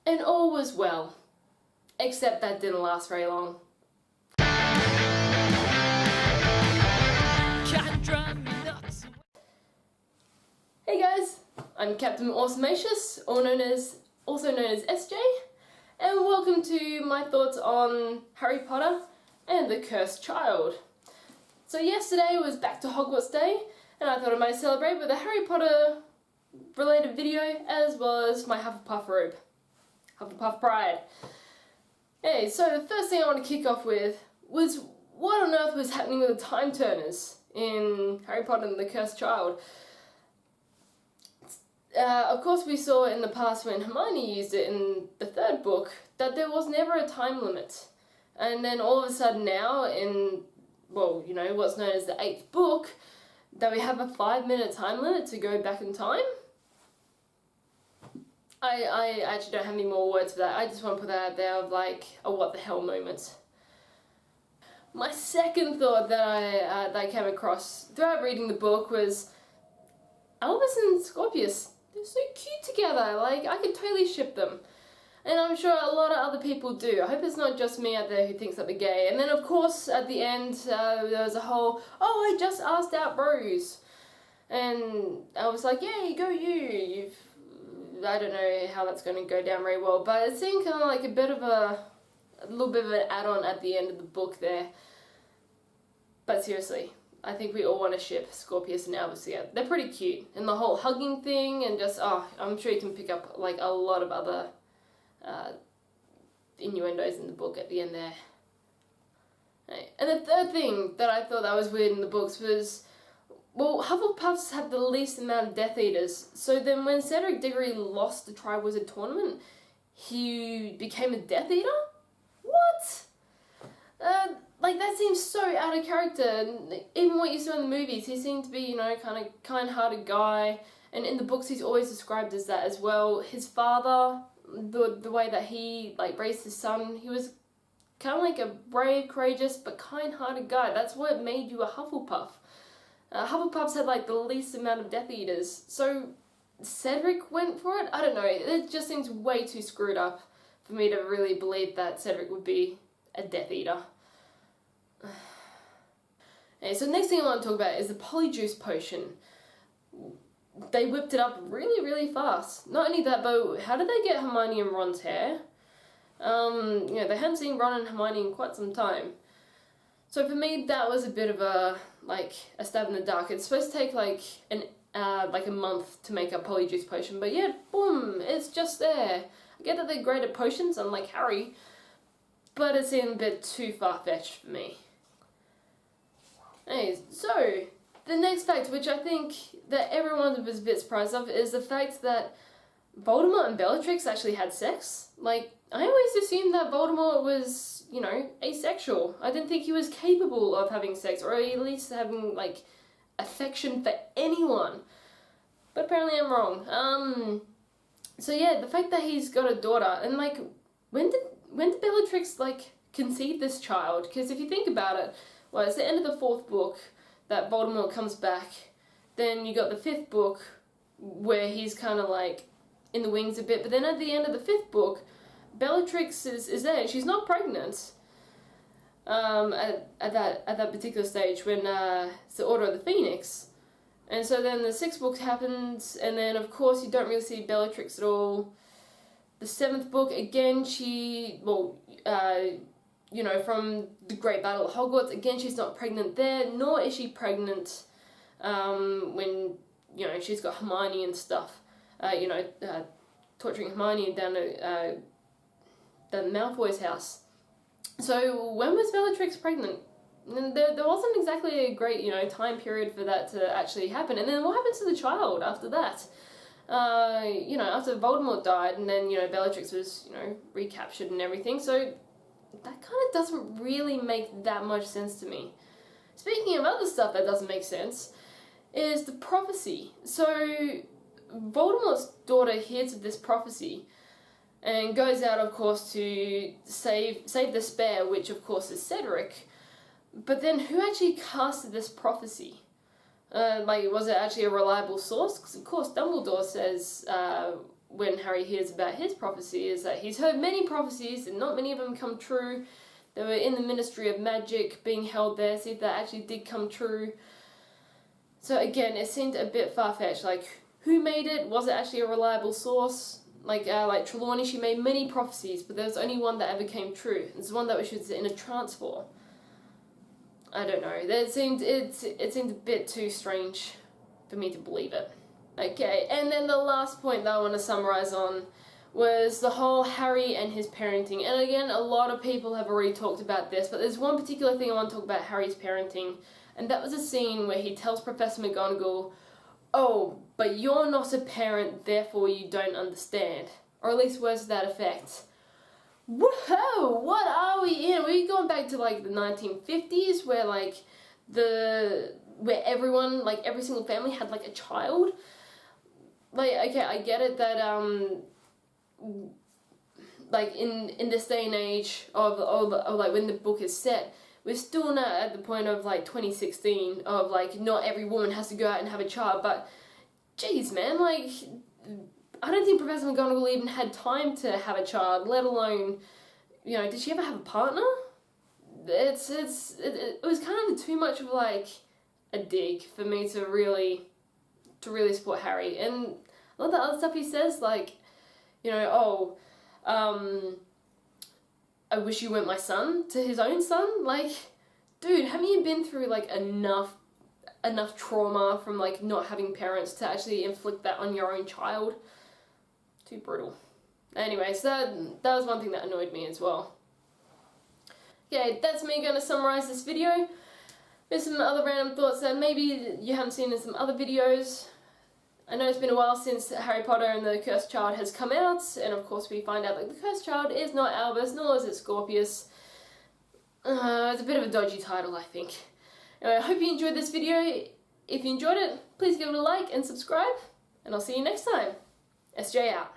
and all was well. Except that didn't last very long. Hey guys, I'm Captain Awesomatious, also known as SJ, and welcome to my thoughts on Harry Potter and the Cursed Child. So yesterday was Back to Hogwarts Day, and I thought I might celebrate with a Harry Potter related video, as well as my Hufflepuff robe. Hufflepuff pride. Hey, so the first thing I want to kick off with was what on earth was happening with the time turners in Harry Potter and the Cursed Child. Of course we saw in the past when Hermione used it in the third book that there was never a time limit. And then all of a sudden now in, well, you know, what's known as the 8th book, that we have a 5-minute time limit to go back in time. I actually don't have any more words for that. I just want to put that out there of like a what the hell moment. My second thought that I came across throughout reading the book was Albus and Scorpius. They're so cute together. Like, I could totally ship them. And I'm sure a lot of other people do. I hope it's not just me out there who thinks that they're gay. And then of course at the end there was a whole, oh, I just asked out bros. And I was like, yay, go you. I don't know how that's going to go down very well, but it seemed kind of like a little bit of an add-on at the end of the book there. But seriously, I think we all want to ship Scorpius and Albus together. They're pretty cute, and the whole hugging thing, and just, oh, I'm sure you can pick up like a lot of other innuendos in the book at the end there. Right. And the third thing that I thought that was weird in the books was, well, Hufflepuffs have the least amount of Death Eaters, so then when Cedric Diggory lost the Triwizard Tournament, he became a Death Eater? What? Like, that seems so out of character. Even what you saw in the movies, he seemed to be, you know, kind of kind-hearted guy, and in the books he's always described as that as well. His father, the way that he, like, raised his son, he was kind of like a brave, courageous, but kind-hearted guy. That's what made you a Hufflepuff. Hufflepuffs had like the least amount of Death Eaters, so Cedric went for it? I don't know, it just seems way too screwed up for me to really believe that Cedric would be a Death Eater. Okay, so next thing I want to talk about is the Polyjuice Potion. They whipped it up really, really fast. Not only that, but how did they get Hermione and Ron's hair? You know, they hadn't seen Ron and Hermione in quite some time. So for me, that was a bit of a stab in the dark. It's supposed to take like a month to make a Polyjuice Potion, but yeah, boom, it's just there. I get that they're great at potions, unlike Harry, but it seemed a bit too far-fetched for me. Anyways, so the next fact, which I think that everyone was a bit surprised of, is the fact that Voldemort and Bellatrix actually had sex. Like, I always assumed that Voldemort was, you know, asexual. I didn't think he was capable of having sex, or at least having, like, affection for anyone. But apparently I'm wrong. So yeah, the fact that he's got a daughter, and, like, when did Bellatrix, like, conceive this child? Because if you think about it, well, it's the end of the 4th book that Voldemort comes back. Then you got the 5th book, where he's kind of, like, in the wings a bit, but then at the end of the 5th book, Bellatrix is there. She's not pregnant at that particular stage when it's the Order of the Phoenix. And so then the 6th book happens, and then of course you don't really see Bellatrix at all. The 7th book, again, she, well, you know, from the Great Battle of Hogwarts, again, she's not pregnant there, nor is she pregnant when, you know, she's got Hermione and stuff. You know, torturing Hermione down to Malfoy's house. So when was Bellatrix pregnant? There wasn't exactly a great, you know, time period for that to actually happen. And then what happens to the child after that? You know, after Voldemort died, and then, you know, Bellatrix was, you know, recaptured and everything. So that kind of doesn't really make that much sense to me. Speaking of other stuff that doesn't make sense, is the prophecy. So Voldemort's daughter hears of this prophecy and goes out, of course, to save the Spare, which of course is Cedric. But then who actually casted this prophecy? Like, was it actually a reliable source? Because of course Dumbledore says when Harry hears about his prophecy is that he's heard many prophecies and not many of them come true. They were in the Ministry of Magic being held there, see if that actually did come true. So again, it seemed a bit far-fetched. Like, who made it? Was it actually a reliable source? Like Trelawney, she made many prophecies, but there was only one that ever came true. It's the one that she was in a trance for. I don't know. It seemed a bit too strange for me to believe it. Okay, and then the last point that I want to summarize on was the whole Harry and his parenting. And again, a lot of people have already talked about this, but there's one particular thing I want to talk about Harry's parenting, and that was a scene where he tells Professor McGonagall, "Oh, but you're not a parent, therefore you don't understand." Or at least words to that effect. Whoa, what are we in? Are we going back to like the 1950s where like where everyone, like every single family had like a child? Like, okay, I get it that like in this day and age of like when the book is set, we're still not at the point of like 2016 of like not every woman has to go out and have a child, but geez man, like I don't think Professor McGonagall even had time to have a child, let alone, you know, did she ever have a partner? It was kind of too much of like a dig for me to really support Harry. And a lot of the other stuff he says, like, you know, I wish you weren't my son, to his own son. Like, dude, haven't you been through like enough trauma from like not having parents to actually inflict that on your own child? Too brutal. Anyway, so that was one thing that annoyed me as well. Okay, that's me going to summarize this video. There's some other random thoughts that maybe you haven't seen in some other videos. I know it's been a while since Harry Potter and the Cursed Child has come out, and of course we find out that the Cursed Child is not Albus, nor is it Scorpius. It's a bit of a dodgy title, I think. Anyway, I hope you enjoyed this video. If you enjoyed it, please give it a like and subscribe, and I'll see you next time. SJ out.